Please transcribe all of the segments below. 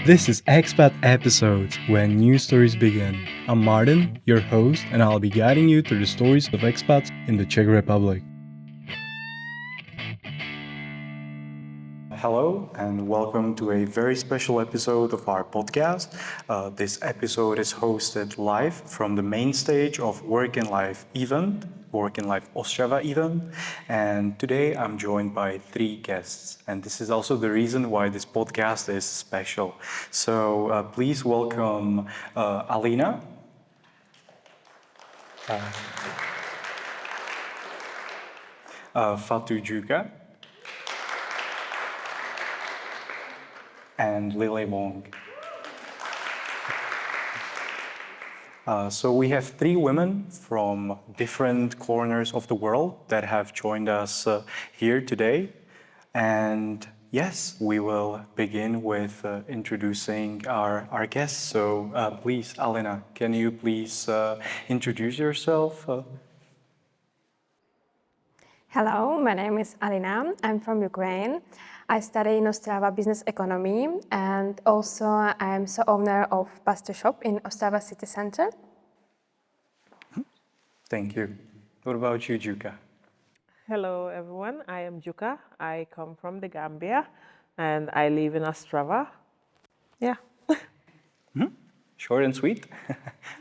This is Expat Episodes, where new stories begin. I'm Martin, your host, and I'll be guiding you through the stories of expats in the Czech Republic. Hello, and welcome to a very special episode of our podcast. This episode is hosted live from the main stage of Work and Life event, Work and Life Ostrava event. And today I'm joined by three guests. And this is also the reason why this podcast is special. So please welcome Alina. Fatu Juga. And Lily Wong. So we have three women from different corners of the world that have joined us here today. And yes, we will begin with introducing our guests. So please, Alina, can you please introduce yourself? Hello, my name is Alina. I'm from Ukraine. I study in Ostrava business economy, and also I'm the owner of pasta shop in Ostrava city center. Thank you. What about you, Juka? Hello, everyone. I am Juka. I come from the Gambia, and I live in Ostrava. Yeah. Short and sweet.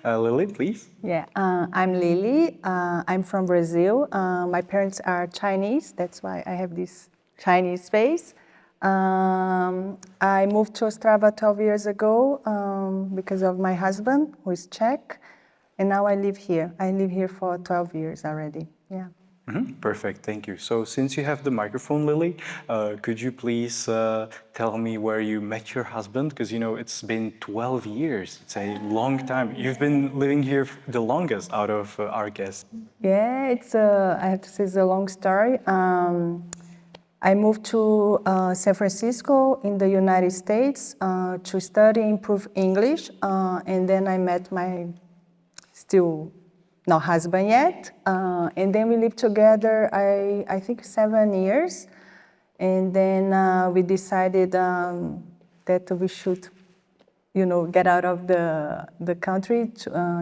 Lily, please. Yeah, I'm Lily. I'm from Brazil. My parents are Chinese. That's why I have this Chinese face. I moved to Ostrava 12 years ago because of my husband, who is Czech. And now I live here. I live here for 12 years already. Yeah. Perfect, thank you. So since you have the microphone, Lily, could you please tell me where you met your husband? Because you know it's been 12 years. It's a long time. You've been living here the longest out of our guests. Yeah, I have to say it's a long story. I moved to San Francisco in the United States to study, improve English, and then I met my still not husband yet, and then we lived together. I think 7 years, and then we decided that we should, get out of the country,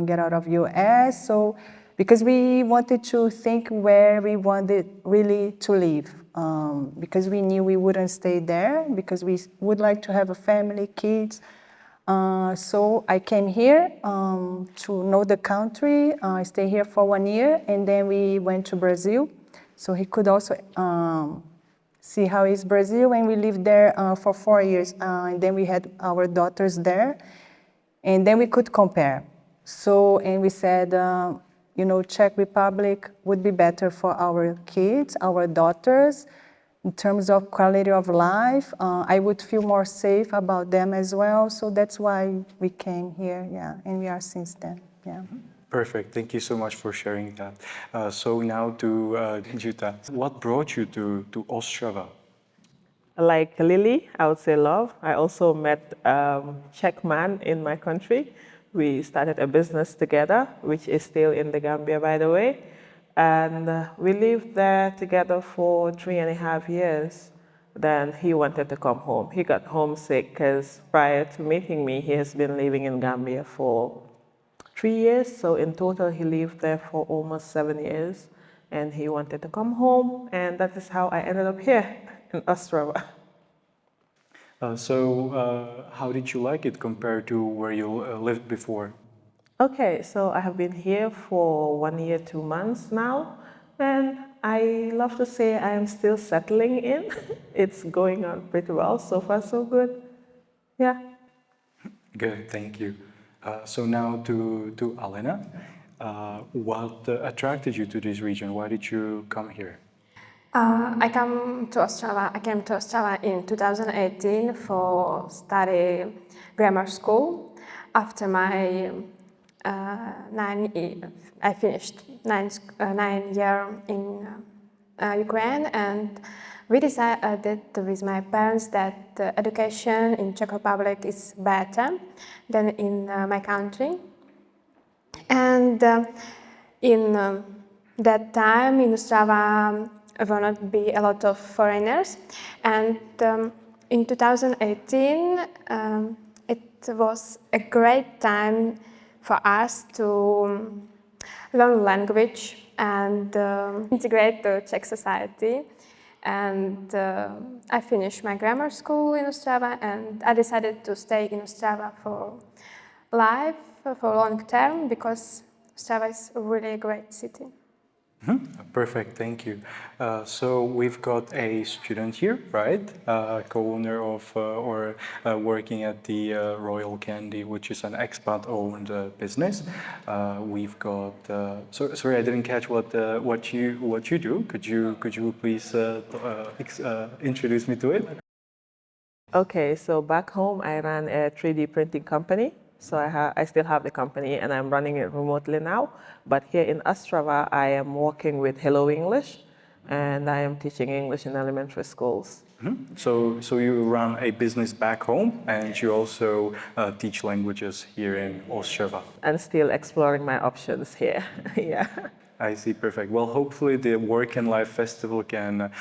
get out of U.S. So because we wanted to think where we wanted really to live, because we knew we wouldn't stay there because we would like to have a family, kids. So I came here to know the country. I stayed here for 1 year, and then we went to Brazil. So he could also see how is Brazil, and we lived there for 4 years. And then we had our daughters there, and then we could compare. So, and we said, Czech Republic would be better for our kids, our daughters. In terms of quality of life, I would feel more safe about them as well. So that's why we came here, yeah, and we are since then, yeah. Perfect. Thank you so much for sharing that. So now to Jutta, what brought you to Ostrava? Like Lily, I would say love. I also met a Czech man in my country. We started a business together, which is still in the Gambia, by the way. And we lived there together for 3.5 years. Then he wanted to come home. He got homesick because prior to meeting me, he has been living in Gambia for 3 years. So in total, he lived there for almost 7 years. And he wanted to come home. And that is how I ended up here in Ostrava. So how did you like it compared to where you lived before? Okay, so I have been here for 1 year, 2 months now, and I love to say I am still settling in. It's going on pretty well, so far so good. Yeah. Good, thank you. So now to Alena, what attracted you to this region? Why did you come here? I came to Ostrava in 2018 for study grammar school. After my I finished 9 year in Ukraine, and we decided with my parents that education in Czech Republic is better than in my country. And in that time in Ostrava will not be a lot of foreigners, and in 2018 it was a great time for us to learn language and integrate the Czech society. And I finished my grammar school in Ostrava, and I decided to stay in Ostrava for life, for long term, because Ostrava is really a great city. Perfect, thank you. So we've got a student here, right? Co-owner of or working at the Royal Candy, which is an expat-owned business. We've got. Sorry, I didn't catch what you do. Could you please introduce me to it? Okay, so back home I ran a 3D printing company. So I still have the company and I'm running it remotely now. But here in Ostrava, I am working with Hello English and I am teaching English in elementary schools. So you run a business back home and you also teach languages here in Ostrava. And still exploring my options here. Yeah. I see, perfect. Well, hopefully the Work and Life Festival can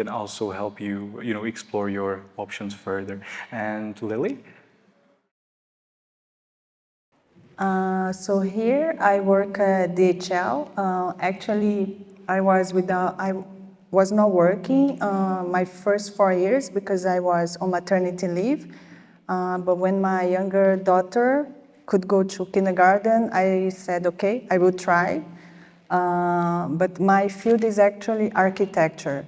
also help you, explore your options further. And Lily? So here I work at DHL. Actually, I was not working my first 4 years because I was on maternity leave. But when my younger daughter could go to kindergarten, I said, okay, I will try. But my field is actually architecture.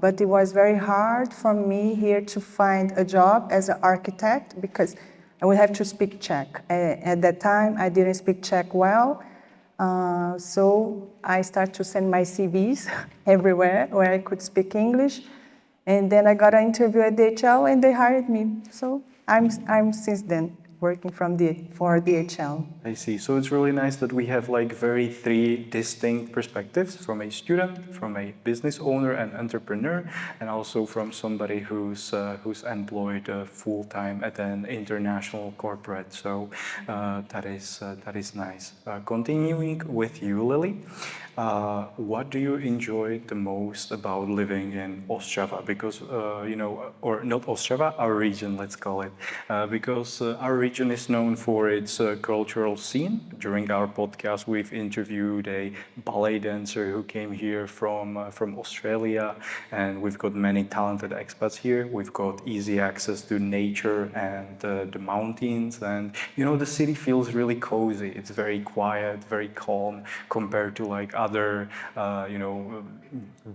But it was very hard for me here to find a job as an architect because I would have to speak Czech. At that time, I didn't speak Czech well. So I started to send my CVs everywhere where I could speak English. And then I got an interview at DHL and they hired me. So I'm since then working for DHL. I see. So it's really nice that we have like very three distinct perspectives from a student, from a business owner and entrepreneur, and also from somebody who's employed full time at an international corporate. So that is nice. Continuing with you, Lily. What do you enjoy the most about living in Ostrava? Because, or not Ostrava, our region, let's call it. Because our region is known for its cultural scene. During our podcast, we've interviewed a ballet dancer who came here from Australia, and we've got many talented expats here. We've got easy access to nature and the mountains, and the city feels really cozy. It's very quiet, very calm compared to like other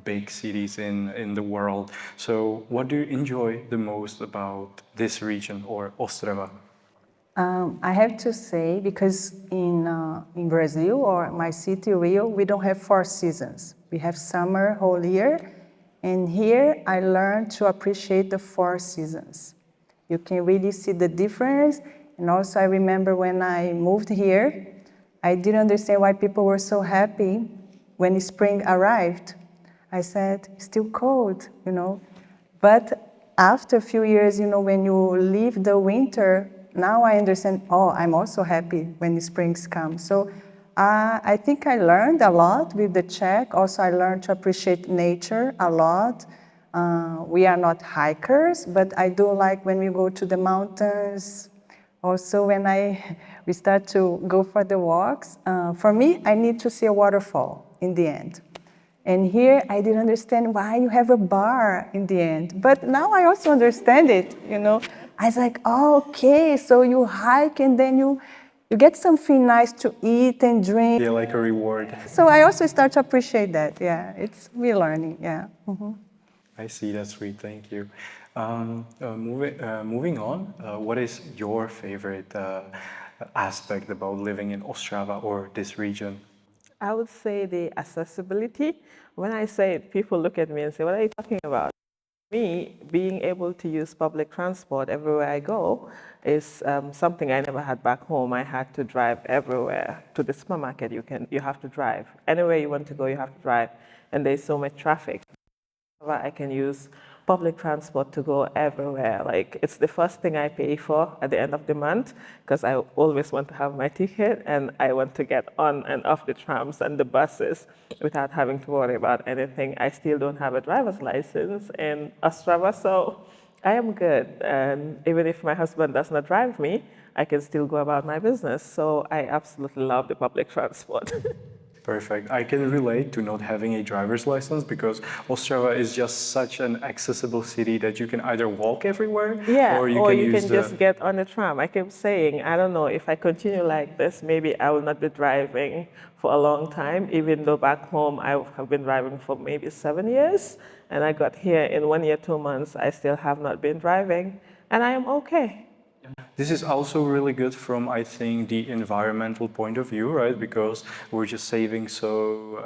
big cities in the world. So what do you enjoy the most about this region or Ostrava? I have to say, because in Brazil or my city, Rio, we don't have 4 seasons. We have summer whole year, and here I learned to appreciate the 4 seasons. You can really see the difference, and also I remember when I moved here, I didn't understand why people were so happy when spring arrived. I said, it's still cold, But after a few years, when you leave the winter, now I understand, I'm also happy when the springs come. So I think I learned a lot with the Czech. Also, I learned to appreciate nature a lot. We are not hikers, but I do like when we go to the mountains. Also, when we start to go for the walks. For me, I need to see a waterfall in the end. And here, I didn't understand why you have a bar in the end. But now I also understand it, I was like, okay, so you hike and then you get something nice to eat and drink. Yeah, like a reward. So I also start to appreciate that, yeah. It's we're learning, yeah. Mm-hmm. I see, that's sweet, thank you. Moving on, what is your favorite aspect about living in Ostrava or this region? I would say the accessibility. When I say it, people look at me and say, what are you talking about? Me, being able to use public transport everywhere I go is something I never had back home. I had to drive everywhere. To the supermarket, you have to drive. Anywhere you want to go, you have to drive. And there's so much traffic. I can use public transport to go everywhere. Like, it's the first thing I pay for at the end of the month because I always want to have my ticket and I want to get on and off the trams and the buses without having to worry about anything. I still don't have a driver's license in Ostrava, so I am good, and even if my husband does not drive me, I can still go about my business. So I absolutely love the public transport. Perfect. I can relate to not having a driver's license because Ostrava is just such an accessible city that you can either walk everywhere Yeah, or you or can you use can the. just get on the tram. I keep saying, I don't know, if I continue like this, maybe I will not be driving for a long time, even though back home I have been driving for maybe 7 years. And I got here in 1 year, 2 months, I still have not been driving, and I am okay. This is also really good from, I think, the environmental point of view, right? Because we're just saving so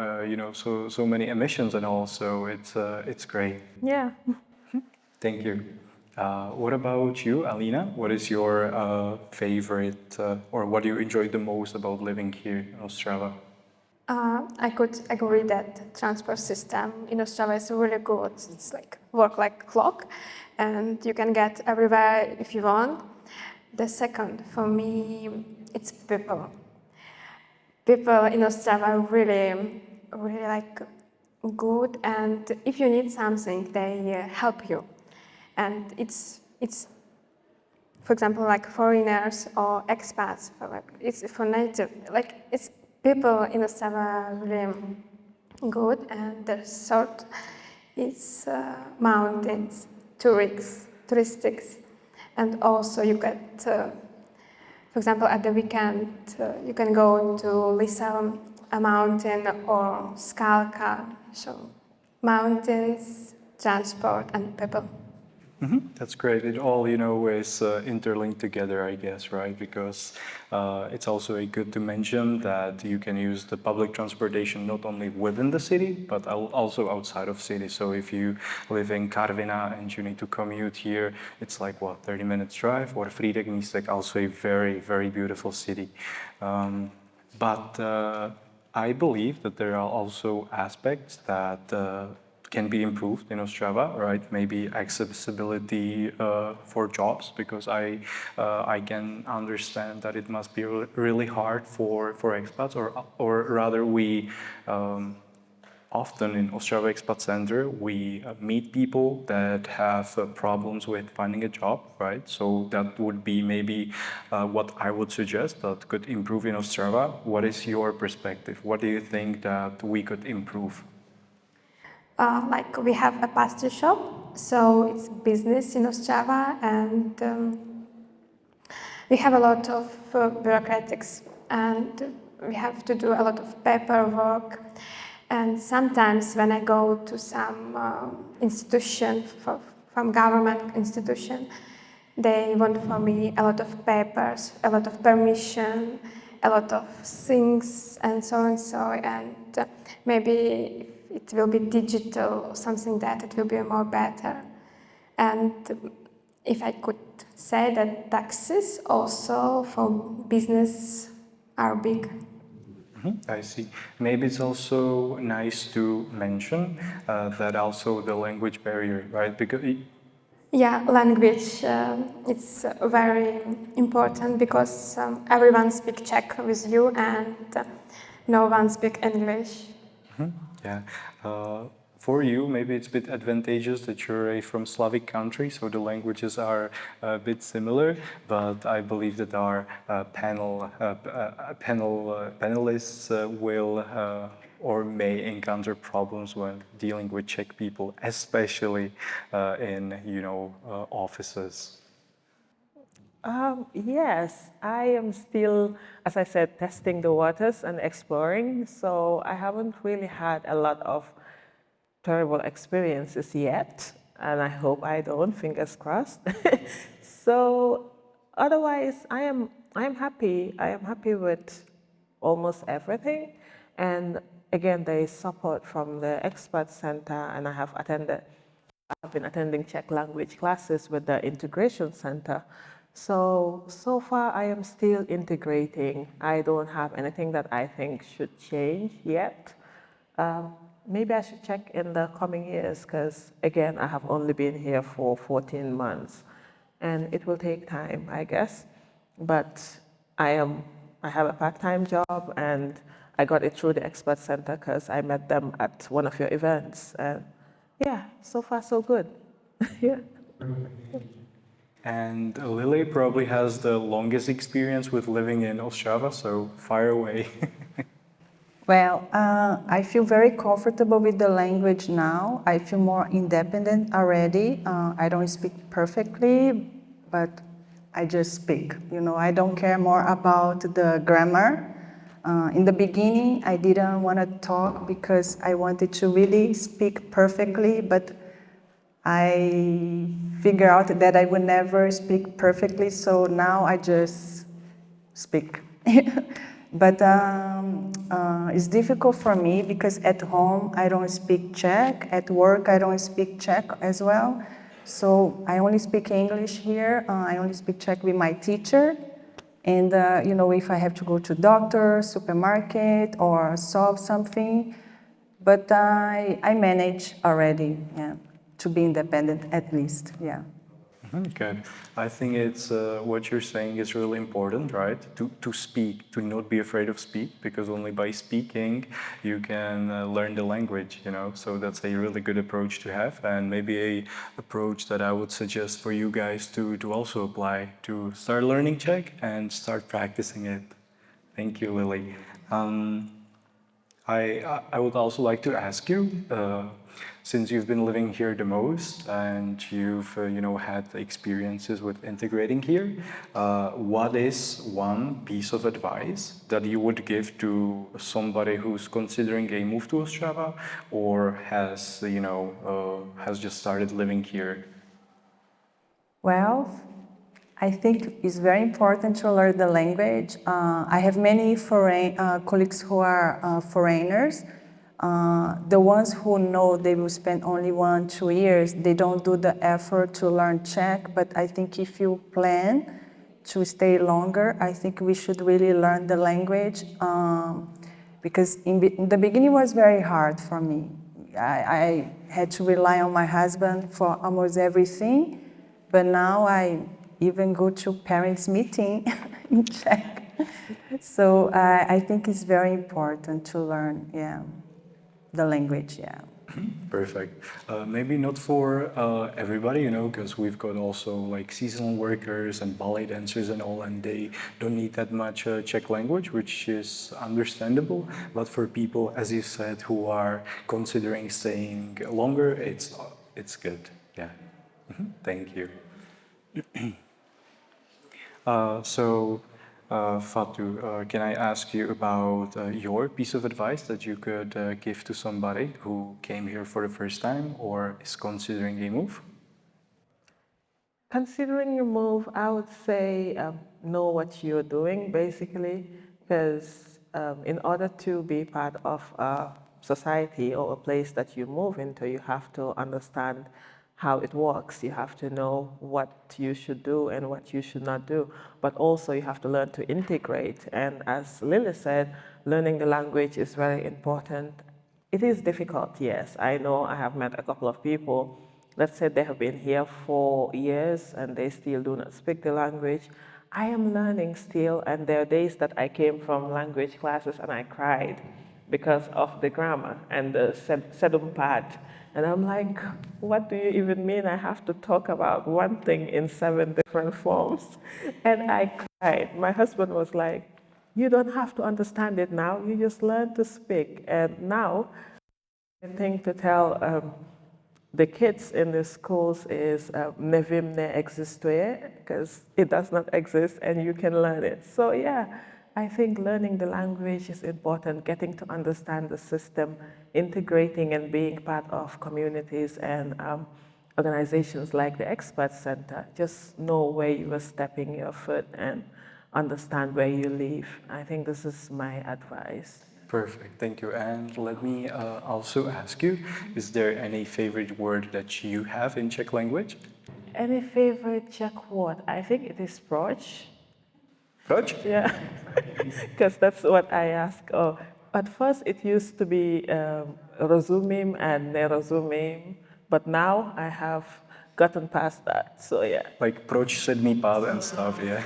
many emissions and all, so it's great. Yeah. Thank you. What about you, Alina? What is your favorite, or what do you enjoy the most about living here in Ostrava? I could agree that transport system in Ostrava is really good. It's like work like a clock, and you can get everywhere if you want. The second, for me, it's people. People in Ostrava are really, really like good, and if you need something, they help you. And it's for example, like foreigners or expats, it's for native, like it's people in Ostrava are really good, and the sort is mountains, touristics, and also you get, for example, at the weekend, you can go to Lisa, a mountain, or Skalka, so mountains, transport, and people. That's great. It all, is interlinked together, I guess, right? Because it's also good to mention that you can use the public transportation not only within the city, but also outside of city. So if you live in Karviná and you need to commute here, it's like, what, 30 minutes drive? Or Frýdek-Místek, also a very, very beautiful city. But I believe that there are also aspects that can be improved in Ostrava, right? Maybe accessibility for jobs, because I can understand that it must be really hard for expats, or rather we. Often in Ostrava Expat Center, we meet people that have problems with finding a job, right? So that would be maybe what I would suggest that could improve in Ostrava. What is your perspective? What do you think that we could improve? Like we have a pastry shop, so it's business in Ostrava, and we have a lot of bureaucratics, and we have to do a lot of paperwork. And sometimes when I go to some institution, from government institution, they want for me a lot of papers, a lot of permission, a lot of things, and so and so. And maybe it will be digital or something that it will be more better. And if I could say that taxes also for business are big. I see. Maybe it's also nice to mention that also the language barrier, right? Because Yeah, language, it's very important because everyone speaks Czech with you, and no one speaks English. yeah. For you, maybe it's a bit advantageous that you're from Slavic country, so the languages are a bit similar. But I believe that our panelists will or may encounter problems when dealing with Czech people, especially in offices. Yes, I am still, as I said, testing the waters and exploring. So I haven't really had a lot of terrible experiences yet, and I hope I don't. Fingers crossed. So otherwise, I am happy. I am happy with almost everything, and again, there is support from the expert center, and I've been attending Czech language classes with the integration center. So far I am still integrating. I don't have anything that I think should change yet. Maybe I should check in the coming years because, again, I have only been here for 14 months and it will take time, I guess. But I have a part-time job and I got it through the Expert Center because I met them at one of your events. And yeah, so far so good. Yeah. And Lily probably has the longest experience with living in Ostrava, so fire away. Well, I feel very comfortable with the language now. I feel more independent already. I don't speak perfectly, but I just speak. You know, I don't care more about the grammar. In the beginning, I didn't want to talk because I wanted to really speak perfectly, but I figured out that I would never speak perfectly, so now I just speak. But it's difficult for me because at home I don't speak Czech, at work I don't speak Czech as well. So I only speak English here, I only speak Czech with my teacher. And you know, if I have to go to doctor, supermarket, or solve something, but I manage already, yeah, to be independent at least, yeah. Okay, I think it's what you're saying is really important, right? To speak, to not be afraid of speak, because only by speaking you can learn the language, you know. So that's a really good approach to have, and maybe a approach that I would suggest for you guys to also apply to start learning Czech and start practicing it. Thank you, Lily. I would also like to ask you, since you've been living here the most and you've you know had experiences with integrating here, what is one piece of advice that you would give to somebody who's considering a move to Ostrava or has you know has just started living here? Well, I think it's very important to learn the language. I have many colleagues who are foreigners. The ones who know they will spend only 1-2 years, they don't do the effort to learn Czech. But I think if you plan to stay longer, I think we should really learn the language because in the beginning it was very hard for me. I had to rely on my husband for almost everything. But now I even go to parents' meeting in Czech. So I think it's very important to learn, yeah, the language, yeah. Perfect. Maybe not for everybody, you know, because we've got also like seasonal workers and ballet dancers and all, and they don't need that much Czech language, which is understandable. But for people, as you said, who are considering staying longer, it's good. Yeah. Thank you. Fatu, can I ask you about your piece of advice that you could give to somebody who came here for the first time or is considering a move? Considering your move, I would say know what you're doing basically, because in order to be part of a society or a place that you move into, you have to understand how it works. You have to know what you should do and what you should not do, but also you have to learn to integrate. And as Lily said, learning the language is very important. It is difficult, yes. I know I have met a couple of people, let's say they have been here for years and they still do not speak the language. I am learning still, and there are days that I came from language classes and I cried because of the grammar and the sedum part. And I'm like, what do you even mean I have to talk about one thing in 7 different forms? And I cried. My husband was like, you don't have to understand it now, you just learn to speak. And now, the thing to tell the kids in the schools is nevím, neexistuje, because it does not exist and you can learn it. So yeah, I think learning the language is important, getting to understand the system, integrating and being part of communities and organizations like the Expert Center. Just know where you are stepping your foot and understand where you live. I think this is my advice. Perfect, thank you. And let me also ask you, is there any favorite word that you have in Czech language? Any favorite Czech word? I think it is proč. Proč? Yeah, because that's what I ask. Oh, at first it used to be rozumím and nerozumím, but now I have gotten past that. So yeah, Like proč sedmý pád and stuff, yeah.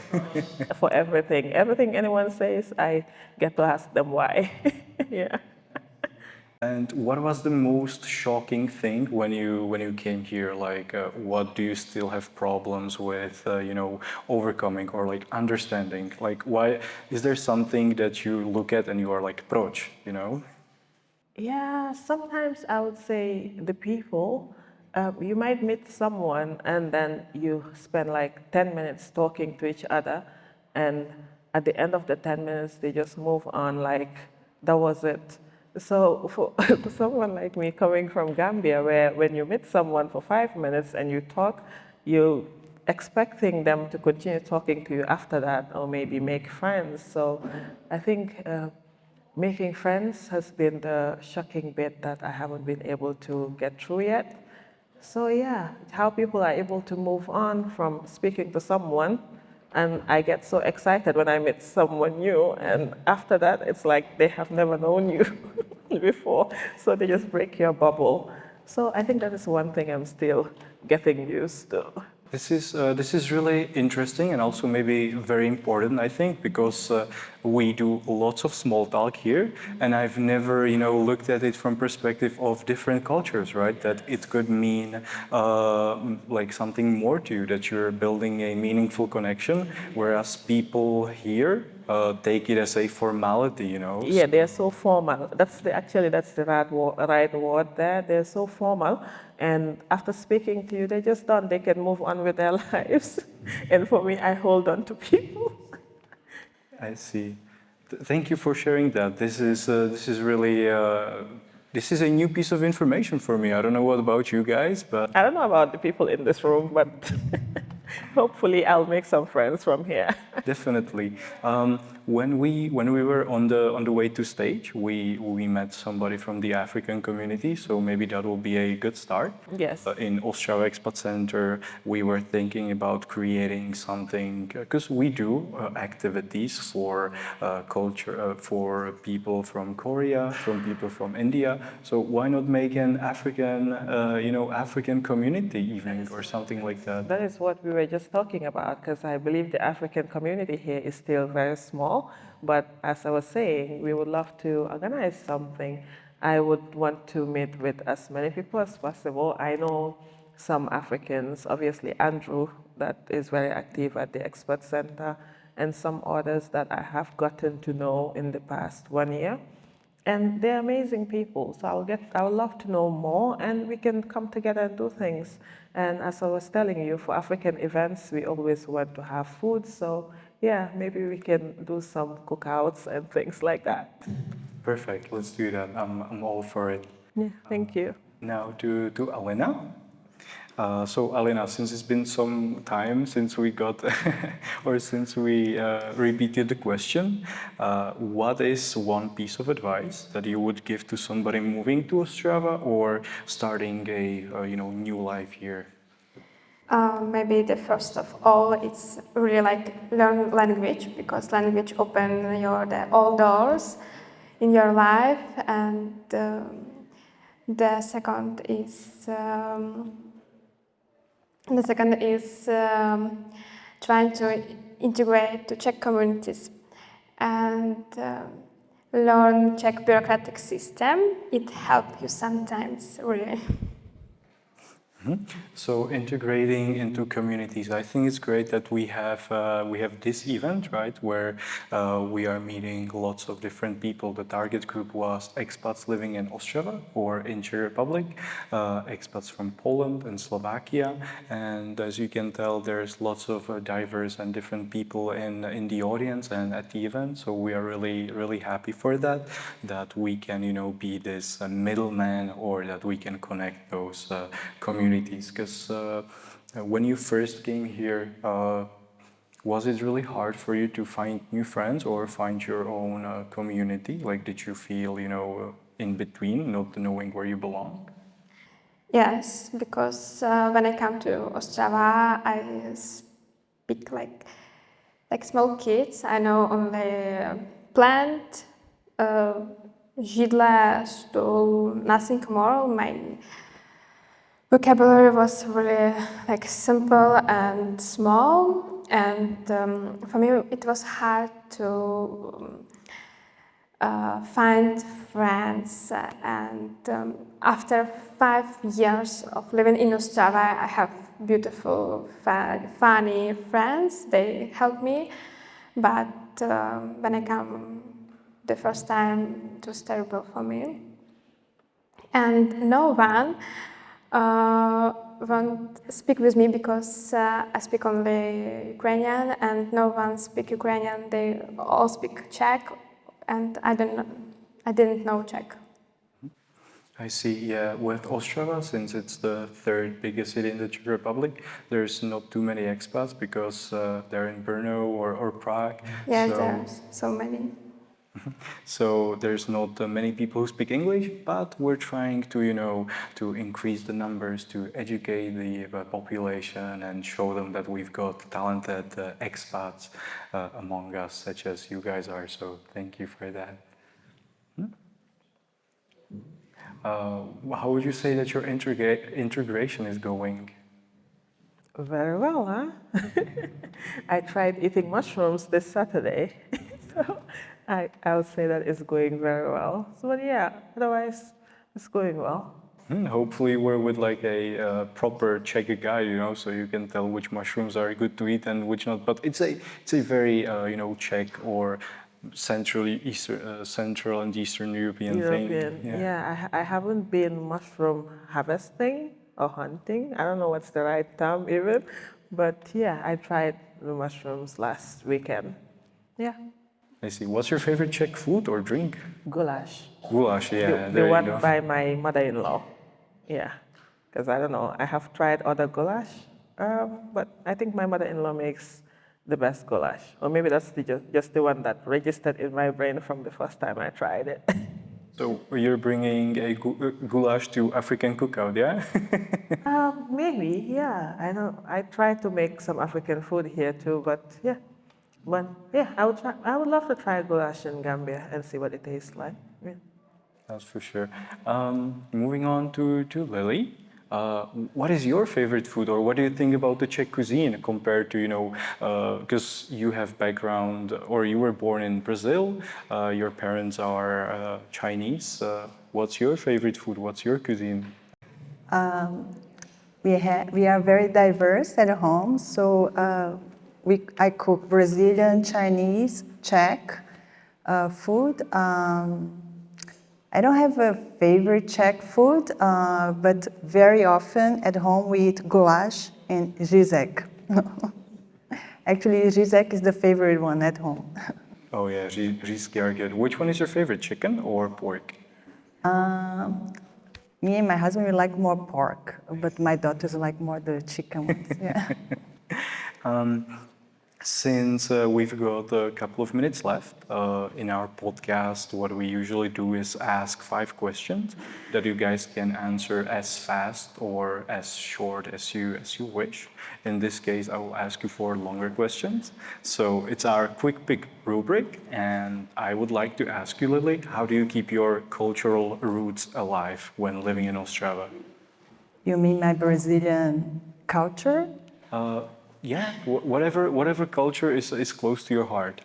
for everything anyone says, I get to ask them why. Yeah. And what was the most shocking thing when you came here? Like, what do you still have problems with, overcoming or like understanding? Like, why is there something that you look at and you are like, approach, you know? Yeah, sometimes I would say the people, you might meet someone and then you spend like 10 minutes talking to each other, and at the end of the 10 minutes, they just move on like that was it. So for, for someone like me coming from Gambia, where when you meet someone for 5 minutes and you talk, you expecting them to continue talking to you after that or maybe make friends. So I think making friends has been the shocking bit that I haven't been able to get through yet. So yeah, how people are able to move on from speaking to someone, and I get so excited when I meet someone new, and after that it's like they have never known you before, so they just break your bubble. So I think that is one thing I'm still getting used to. This is really interesting and also maybe very important, I think, because we do lots of small talk here, and I've never, looked at it from perspective of different cultures, right? That it could mean like something more to you, that you're building a meaningful connection, whereas people here take it as a formality. Yeah, they're so formal. That's the right word there. They're so formal, and after speaking to you, they're just done. They can move on with their lives. And for me, I hold on to people. I see. Thank you for sharing that. This is really this is a new piece of information for me. I don't know what about you guys, but I don't know about the people in this room, but hopefully, I'll make some friends from here. definitely. When we were on the way to stage, we met somebody from the African community, so maybe that will be a good start. Yes. In Ostrava Expat Center, we were thinking about creating something because we do activities for culture for people from Korea, from people from India. So why not make an African, African community evening or something like that? That is what we were just talking about, because I believe the African community here is still very small. But as I was saying, we would love to organize something. I would want to meet with as many people as possible. I know some Africans, obviously Andrew, that is very active at the Expert Center, and some others that I have gotten to know in the past 1 year. And they're amazing people. So I would love to know more, and we can come together and do things. And as I was telling you, for African events, we always want to have food. So yeah, maybe we can do some cookouts and things like that. Perfect. Let's do that. I'm all for it. Yeah, thank you. Now to Alena. So Alena, since it's been some time since we got or since we repeated the question, what is one piece of advice that you would give to somebody moving to Ostrava or starting a new life here? Maybe the first of all, it's really like learn language because language open all doors in your life, and the second is trying to integrate to Czech communities and learn Czech bureaucratic system. It helps you sometimes, really. So integrating into communities, I think it's great that we have this event, right, where we are meeting lots of different people. The target group was expats living in Ostrava or in Czech Republic, expats from Poland and Slovakia, and as you can tell, there's lots of diverse and different people in the audience and at the event. So we are really happy for that we can be this middleman, or that we can connect those communities. Because when you first came here, was it really hard for you to find new friends or find your own community? Like, did you feel, in between, not knowing where you belong? Yes, because when I come to Ostrava, I speak like small kids. I know only plant, židle, stool, nothing more. My vocabulary was really like simple and small, and for me it was hard to find friends. And after 5 years of living in Australia, I have beautiful, funny friends. They help me. But when I come the first time, it was terrible for me. And no one won't speak with me because I speak only Ukrainian, and no one speak Ukrainian. They all speak Czech, and I didn't know Czech. I see. Yeah, with Ostrava, since it's the third biggest city in the Czech Republic, there's not too many expats because they're in Brno or Prague. Yes, So, there's so many. so there's not many people who speak English, but we're trying to, to increase the numbers, to educate the population and show them that we've got talented expats among us, such as you guys are. So thank you for that. How would you say that your integration is going? Very well, huh? I tried eating mushrooms this Saturday, so I would say that it's going very well. So, but yeah, otherwise it's going well. Hopefully, we're with like a proper Czech guide, so you can tell which mushrooms are good to eat and which not. But it's a very Czech or Central and Eastern European thing. Yeah, I haven't been mushroom harvesting or hunting. I don't know what's the right term even, but yeah, I tried the mushrooms last weekend. Yeah, I see. What's your favorite Czech food or drink? goulash. Goulash, yeah. The There you one go. by my mother-in-law. Yeah, because I don't know. I have tried other goulash, but I think my mother-in-law makes the best goulash. Or maybe that's just the one that registered in my brain from the first time I tried it. So you're bringing a goulash to African cookout, yeah? Maybe, yeah. I know. I try to make some African food here too, but yeah. But yeah, I would try. I would love to try goulash in Gambia and see what it tastes like. Yeah. That's for sure. Moving on to Lily. What is your favorite food, or what do you think about the Czech cuisine compared to, because you have background, or you were born in Brazil, your parents are Chinese. What's your favorite food? What's your cuisine? We are very diverse at home, so I cook Brazilian, Chinese, Czech food. I don't have a favorite Czech food, but very often at home we eat goulash and řízek. Actually, řízek is the favorite one at home. Oh yeah, řízky are good. Which one is your favorite, chicken or pork? Me and my husband, we like more pork, but my daughters like more the chicken ones. Yeah. Since we've got a couple of minutes left in our podcast, what we usually do is ask 5 questions that you guys can answer as fast or as short as you wish. In this case, I will ask you 4 longer questions. So it's our quick pick rubric, and I would like to ask you, Lily, how do you keep your cultural roots alive when living in Ostrava? You mean my Brazilian culture? Yeah, whatever culture is close to your heart.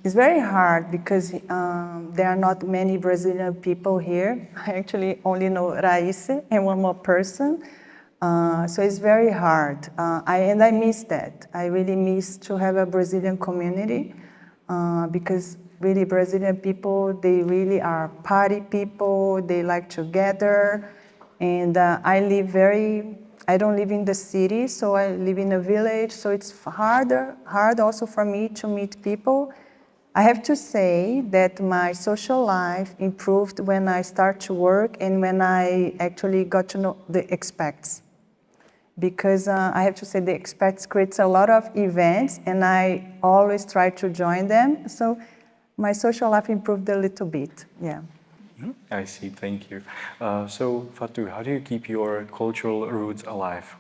It's very hard because there are not many Brazilian people here. I actually only know Raíce and one more person. So it's very hard. I miss that. I really miss to have a Brazilian community because really Brazilian people, they really are party people. They like to gather. And I don't live in the city, so I live in a village, so it's hard also for me to meet people. I have to say that my social life improved when I start to work and when I actually got to know the expats. Because I have to say the expats creates a lot of events and I always try to join them. So my social life improved a little bit, yeah. I see, thank you. So, Fatou, how do you keep your cultural roots alive?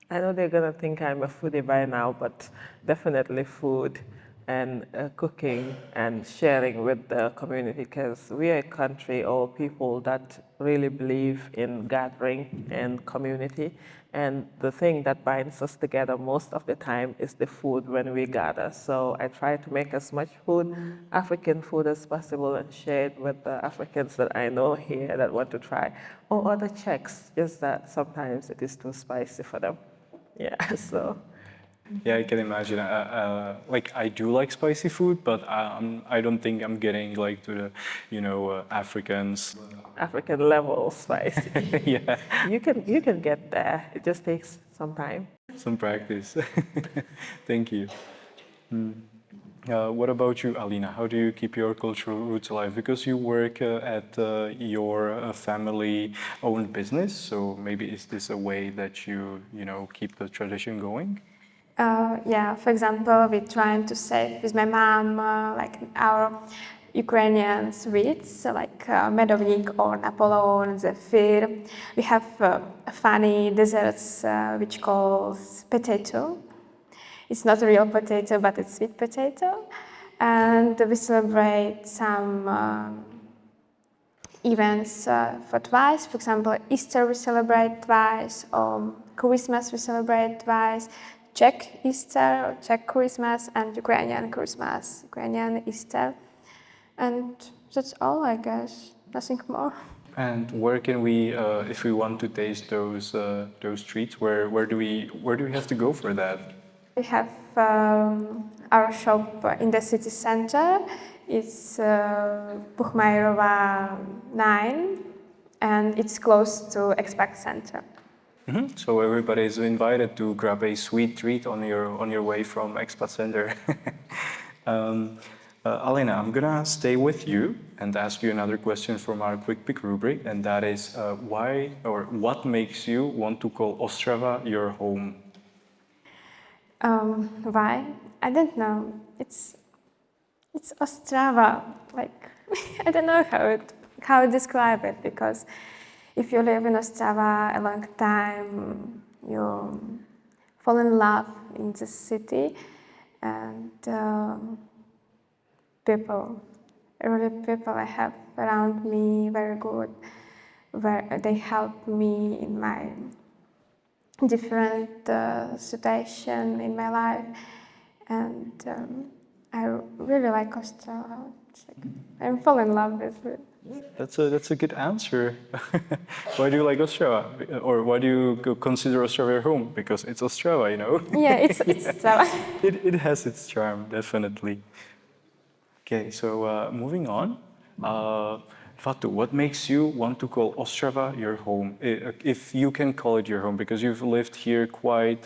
I know they're gonna think I'm a foodie by now, but definitely food. and cooking and sharing with the community, because we are a country or people that really believe in gathering and community. And the thing that binds us together most of the time is the food when we gather. So I try to make as much food, African food as possible, and share it with the Africans that I know here that want to try, or other Czechs, just that sometimes it is too spicy for them. Yeah, so. Yeah, I can imagine. Like I do like spicy food, but I don't think I'm getting like to the, Africans. African level spicy. Yeah, You can get there. It just takes some time. some practice. Thank you. What about you, Alina? How do you keep your cultural roots alive? Because you work at your family-owned business, so maybe is this a way that you keep the tradition going? Yeah, for example, we're trying to save with my mom like our Ukrainian sweets like medovnik or Napoleon, zephyr. We have funny desserts which calls potato. It's not a real potato, but it's sweet potato. And we celebrate some events for twice. For example, Easter we celebrate twice, or Christmas we celebrate twice. Czech Easter, Czech Christmas, and Ukrainian Christmas, Ukrainian Easter. And that's all, I guess. Nothing more. And where can we, if we want to taste those treats, where do we have to go for that? We have our shop in the city center. It's Buchmajerova 9, and it's close to Expact Center. So everybody is invited to grab a sweet treat on your way from Expat Center. Alina, I'm gonna stay with you and ask you another question from our quick pick rubric, and that is why or what makes you want to call Ostrava your home? Why? I don't know. It's Ostrava. Like I don't know how to describe it, because if you live in Ostrava a long time, you fall in love in the city, and people I have around me very good, where they help me in my different situation in my life, and I really like Ostrava. I'm fall in love with it. That's a good answer. Why do you like Ostrava? Or why do you consider Ostrava your home? Because it's Ostrava, Yeah, it's Ostrava. It has its charm, definitely. Okay, so moving on. Fatu, what makes you want to call Ostrava your home? If you can call it your home, because you've lived here quite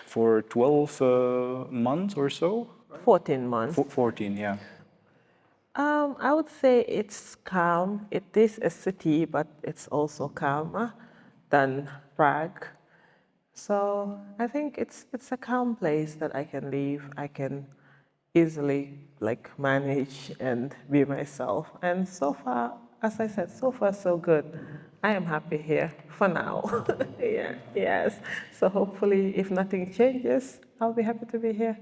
for 12 months or so? 14 months. 14, yeah. I would say it's calm. It is a city, but it's also calmer than Prague. So I think it's a calm place that I can live. I can easily manage and be myself. And so far, as I said, so far so good. I am happy here for now. Yeah, yes. So hopefully, if nothing changes, I'll be happy to be here.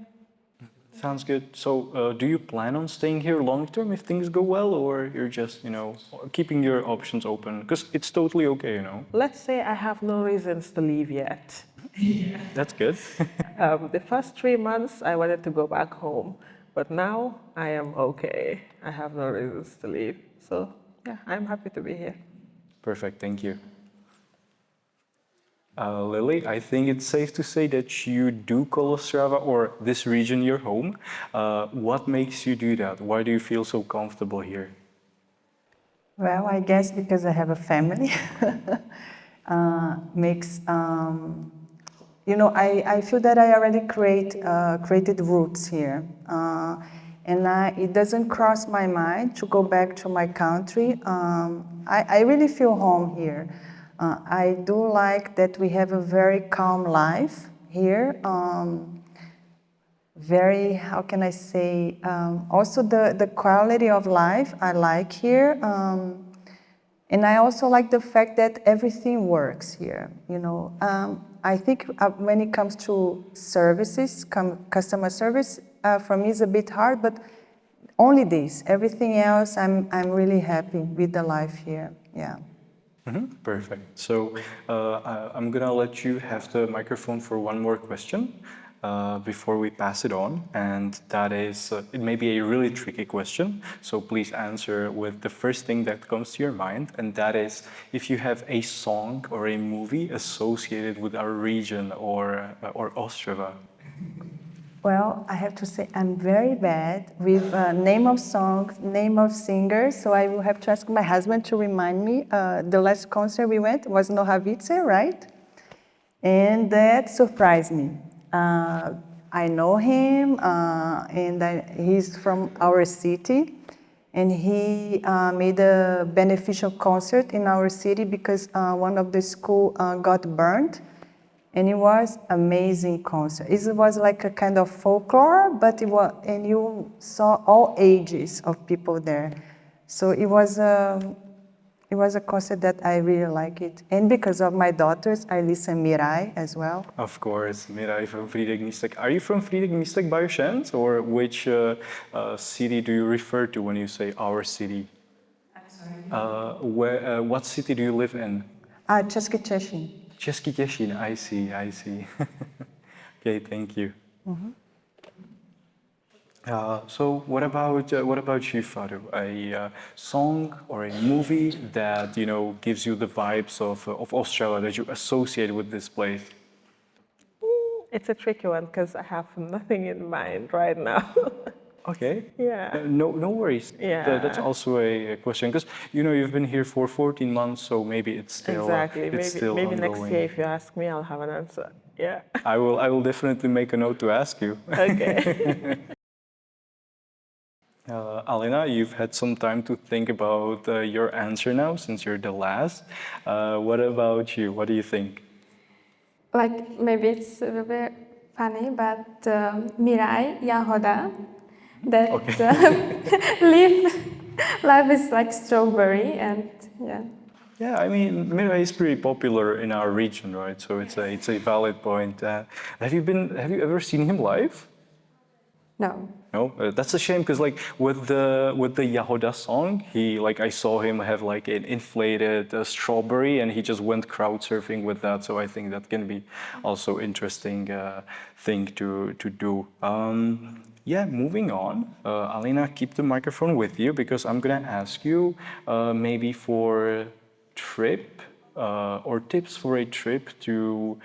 Sounds good. So, do you plan on staying here long term if things go well, or you're just, keeping your options open? Because it's totally okay, Let's say I have no reasons to leave yet. That's good. The first 3 months, I wanted to go back home, but now I am okay. I have no reasons to leave. So, yeah, I'm happy to be here. Perfect. Thank you. Lily, I think it's safe to say that you do call Ostrava or this region your home. What makes you do that? Why do you feel so comfortable here? Well, I guess because I have a family. I feel that I already created roots here. It doesn't cross my mind to go back to my country. I really feel home here. I do like that we have a very calm life here. Very, how can I say, also the quality of life I like here. And I also like the fact that everything works here, I think when it comes to services, customer service, for me is a bit hard, but only this. Everything else, I'm really happy with the life here. Yeah. Perfect. So I'm gonna let you have the microphone for one more question before we pass it on, and that is it may be a really tricky question. So please answer with the first thing that comes to your mind, and that is if you have a song or a movie associated with our region or Ostrava. Well, I have to say I'm very bad with name of songs, name of singers, so I will have to ask my husband to remind me. The last concert we went was Nohavice, right? And that surprised me. I know him, and he's from our city, and he made a beneficial concert in our city because one of the school got burned. And it was amazing concert. It was like a kind of folklore, but and you saw all ages of people there. So it was a concert that I really like it. And because of my daughters, I listen Mirai as well. Of course, Mirai from Frýdek Místek. Are you from Frýdek Místek by chance, or which city do you refer to when you say our city? I'm sorry. What city do you live in? Český Těšín. Český Těšín, I see. Okay, thank you. So what about you, Fadu? A song or a movie that gives you the vibes of Ostrava that you associate with this place? It's a tricky one because I have nothing in mind right now. Okay. Yeah. No worries. Yeah. That's also a question because you've been here for 14 months, so maybe it's still Exactly. it's still Maybe next ongoing. year, if you ask me, I'll have an answer. Yeah. I will definitely make a note to ask you. Okay. Alina, you've had some time to think about your answer now since you're the last. What about you? What do you think? Like maybe it's a little bit funny, but Mirai Yahoda, that life is like strawberry, and yeah. Yeah, I mean, Mirai is pretty popular in our region, right? So it's a valid point. Have you ever seen him live? No. No, that's a shame because like with the Yahoda song, I saw him have like an inflated strawberry, and he just went crowd surfing with that. So I think that can be also interesting thing to do. Yeah, moving on. Alina, keep the microphone with you because I'm gonna ask you maybe for trip or tips for a trip to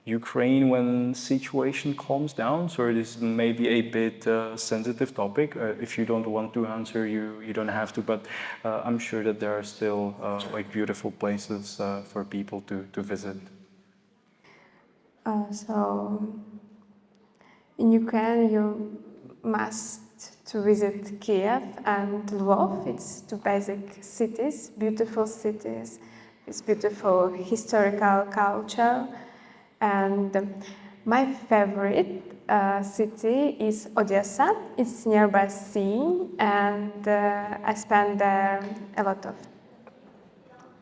Ukraine when situation calms down. So this may be a bit sensitive topic. If you don't want to answer, you don't have to. But I'm sure that there are still like beautiful places for people to visit. So in Ukraine, you must to visit Kiev and Lvov. It's two basic cities, beautiful cities. It's beautiful historical culture. And my favorite city is Odessa. It's nearby sea, and I spent there a lot of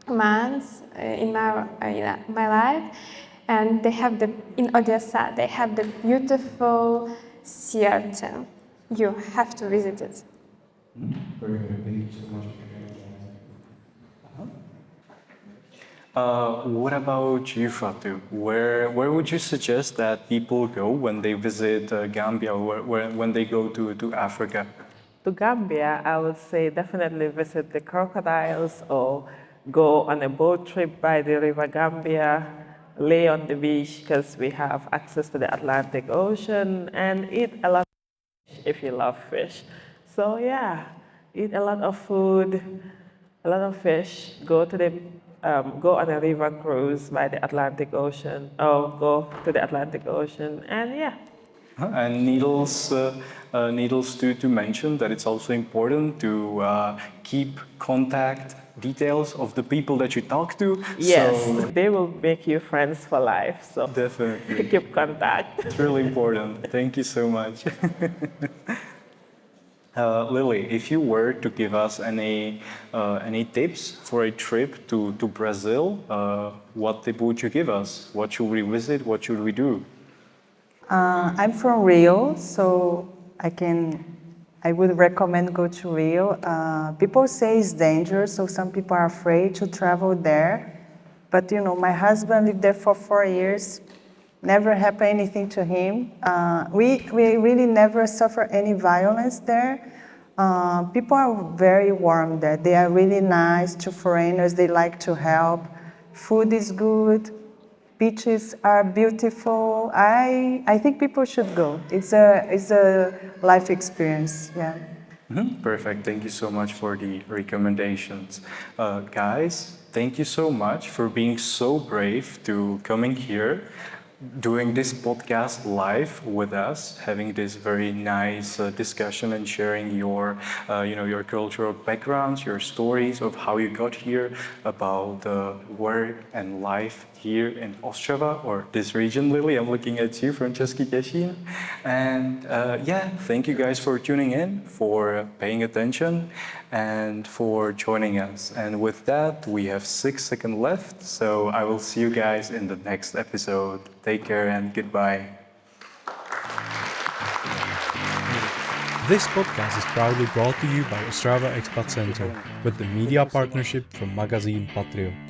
months in my life. And in Odessa they have the beautiful theater. You have to visit it. Very good. Thank you so much. What about you, Fatu? Where would you suggest that people go when they visit Gambia or when they go to Africa? To Gambia, I would say definitely visit the crocodiles or go on a boat trip by the River Gambia, lay on the beach because we have access to the Atlantic Ocean, and eat a lot of fish if you love fish. So yeah, eat a lot of food, a lot of fish, go on a river cruise by the Atlantic Ocean, or go to the Atlantic Ocean, and yeah. And needles to mention that it's also important to keep contact details of the people that you talk to. Yes, So they will make you friends for life, so definitely. keep contact. It's really important. Thank you so much. Lily, if you were to give us any tips for a trip to Brazil, what tip would you give us? What should we visit? What should we do? I'm from Rio, so I would recommend go to Rio. People say it's dangerous, so some people are afraid to travel there. But my husband lived there for 4 years. Never happened anything to him. We really never suffer any violence there. People are very warm there. They are really nice to foreigners. They like to help. Food is good. Beaches are beautiful. I think people should go. It's a life experience. Yeah. Perfect. Thank you so much for the recommendations. Guys, thank you so much for being so brave to coming here, doing this podcast live with us, having this very nice discussion and sharing your, your cultural backgrounds, your stories of how you got here, about work and life here in Ostrava or this region. Lily, I'm looking at you from Český Těšín. And thank you guys for tuning in, for paying attention, and for joining us. And with that, we have 6 seconds left. So I will see you guys in the next episode. Take care and goodbye. This podcast is proudly brought to you by Ostrava Expat Center with the media partnership from magazine Patriot.